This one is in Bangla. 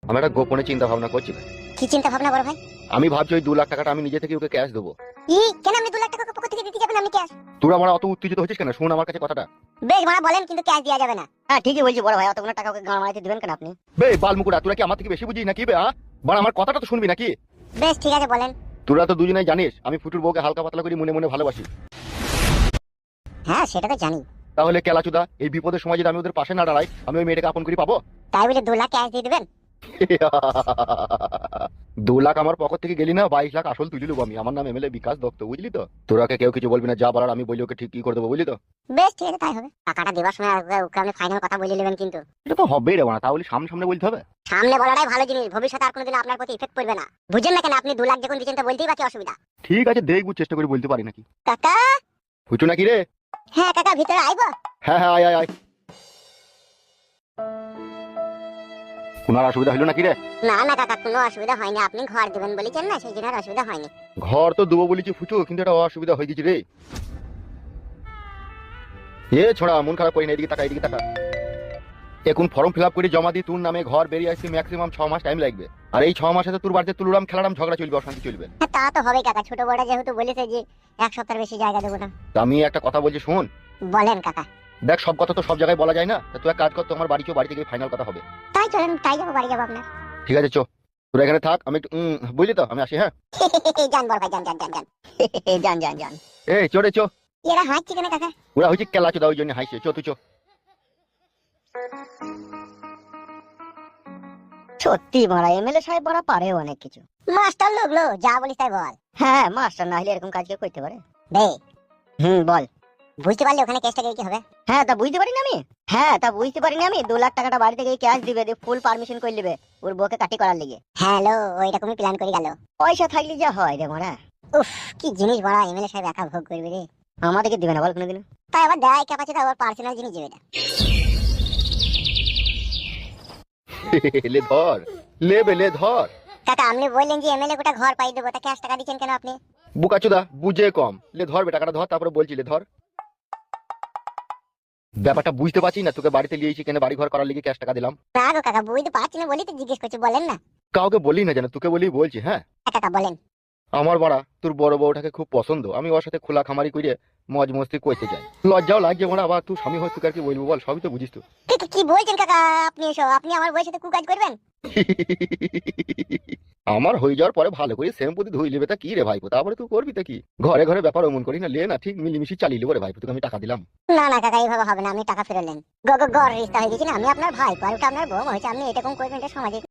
আমি একটা গোপনে চিন্তা ভাবনা করছি ভাই। কি চিন্তা ভাবনা বড় ভাই? আমি ভাবছি ওই 2 লাখ টাকাটা আমি নিজে থেকে ওকে ক্যাশ দেবো। কেন আপনি 2 লাখ টাকা পকেট থেকে দিতে যাবেন? আমি ক্যাশ? তোরা আমার অত উত্তেজিত হচ্ছিস কেন? শুন আমার কাছে কথাটা। বেশ মারা বলেন, কিন্তু ক্যাশ দেওয়া যাবে না। হ্যাঁ ঠিকই বলছি বড় ভাই, অতগুলো টাকা ওকে গাঁড় মারাইতে দিবেন কেন আপনি? বে বালমুকুড়া, তোরা কি আমার থেকে বেশি বুঝিস নাকি বে? বাড়া আমার কথাটা তো শুনবি নাকি? বেশ ঠিক আছে বলেন। তোরা তো দুজনেই জানিস আমি ফুটুর বউকে হালকা পাতলা করে মনে মনে ভালোবাসি। হ্যাঁ সেটা তো জানি। তাহলে কেলাচুদা, এই বিপদের সময় যদি আমি ওদের পাশে না দাঁড়াই, আমি ওই মেয়েটাকে আপন করে পাবো? তাই বলে 2 লাখ ক্যাশ দিয়ে দিবেন? 2 লাখ আমার পকেট থেকে গেলি না, 22 লাখ আসল তুলে নেবো আমি। আমার নাম এমএলএ বিকাশ দত্ত, বুঝলি তো? তোরাকে কেউ কিছু বলবি না, যা বলার আমি বলি ওকে ঠিক কি করে দেবো, বুঝলি তো? বেশ ঠিক আছে তাই হবে। টাকাটা দেওয়ার সময় ওকে আপনি ফাইনাল কথা বলে নেবেন কিন্তু। এটা তো হবেই রে বাড়া, তাহলে সামনে সামনে বলতে হবে। সামনে বলাটাই ভালো জিনিস, ভবিষ্যতে আর কোনোদিন আপনার প্রতি ইফেক্ট পড়বে না। বুঝেন না কেন? আপনি 2 লাখ যখন দিচ্ছেন তো বলতেই বাকি অসুবিধা। ঠিক আছে দেখবো, চেষ্টা করে বলতে পারি নাকি। কাকা? ফুটু নাকি রে? হ্যাঁ কাকা, ভিতরে আইবো? হ্যাঁ হ্যাঁ, আয় আয় আয়। কোনার অসুবিধা হলো নাকি রে? না না কাকা, কোনো অসুবিধা হয়নি। আপনি ঘর দিবেন বলেছেন না, সেই জন্য আর অসুবিধা হয়নি। ঘর তো দেবো বলেছি ফুটু, কিন্তু এটা অসুবিধা হয়ে গেছে রে। এ ছোড়া, মন খারাপ করি না, এদিকে টাকা এদিকে টাকা। এখন ফর্ম ফিল আপ করে জমা দিয়ে তোর নামে ঘর বেরিয়ে আসতে ম্যাক্সিমাম 6 মাস টাইম লাগবে। আর এই 6 মাসে তো তোর বাড়িতে তুলুরাম খেলারাম ঝগড়া চলবে, অশান্তি চলবে। হ্যাঁ তা তো হবে কাকা, ছোট বড় যেহেতু বলেছে যে 1 সপ্তাহের বেশি জায়গা দেবো না। তা আমি একটা কথা বলছি শোন। বলেন কাকা। দেখ সব কথা তো সব জায়গায় বলা যায় না, তা তুই এক কাজ কর, তোমার বাড়ি চো, বাড়ি থেকে ফাইনাল কথা হবে। তাই চলেন, তাই যাবো, বাড়ি যাবো আপনার। ঠিক আছে চো, তোরা এখানে থাক, আমি একটু বুঝলি তো, আমি আসি। হ্যাঁ যান বড় ভাই, যান যান যান যান। যান যান যান। এই চো রে চো। এরা হাঁটছে কেন কাকা? ওরা হচ্ছে কেলা চোদা, ওই জন্য হাসছে। চো তুই চো। সত্যি মারা এমএলএ সাহেব মারা পারে অনেক কিছু। মাস্টার লোক লো, যা বলিস তাই বল। হ্যাঁ মাস্টার না হলে এরকম কাজ কেউ করতে পারে? বে বল। বুঝতে পারলি ওখানে কেসটা কি হবে? হ্যাঁ তা বুঝতে পারিনি আমি। 2 লাখ টাকাটা বাড়ি থেকে ক্যাশ দিবে, দিয়ে ফুল পারমিশন করে নেবে ওর বউকে কাটি করার লিগে। হ্যালো, ওইরকমই প্ল্যান করে গেল। পয়সা থাকলে যা হয় রে মারা। উফ, কি জিনিস বড়, এমএলএ সাহেব একা ভোগ করবে রে। আমাদেরকে দিবে না বল কোনোদিন? তাই আবার দেয় ক্যাপাসিটি, আবার পার্সোনাল জিনিস দেবে না। লে ধর, লে বেলে ধর। কাকা আপনি বললেন যে এমএলএ গোটা ঘর পাই দেবো, তা ক্যাশ টাকা দিচ্ছেন কেন আপনি? বুকাচোদা বুঝে কম, লে ধর বে টাকাটা ধর, তারপরে বলছি লে ধর। ব্যাপারটা বুঝতে পারছি না, তোকে বাড়িতে লিয়েছি কেন, বাড়ি ঘর করার লিগে ক্যাশ টাকা দিলাম। না গো কাকা, বুঝতে পারছি না বলি তো জিজ্ঞেস করছি, বলেন না। কাউকে বলি না, জানো তোকে বলি বলছি। হ্যাঁ কাকা বলেন। আমার বাড়া তোর বড় বউটাকে খুব পছন্দ, আমি ওর সাথে খোলা খামারি করে মজ মস্তি করতে চাই। লজ্জাও লাগছে ওরা, আবার তুই স্বামী হয়, তোকে আর কি বলবো বল, সবই তো বুঝিস তো। কি বলছেন কাকা আপনি এসব? আপনি আমার বউয়ের সাথে কুকাজ করবেন? আমার হয়ে যাওয়ার পরে ভালো করে শ্যাম্পু দিয়ে ধুই নেবে, তা কি রে ভাইপো, তারপরে তুই করবি তা কি? ঘরে ঘরে ব্যাপার অমন করি না, লে না ঠিক মিলিমিশি চালিয়ে নেবো রে ভাইপো, তোকে আমি টাকা দিলাম। না না কাকা, এইভাবে হবে না, আপনি টাকা ফেরত নেন। গড় রিস্তা হয়ে গেছি না, আমি আপনার ভাই, আর ওটা আপনার বউ হয়েছে, আপনি এরকম করবেন, এটা সমাজে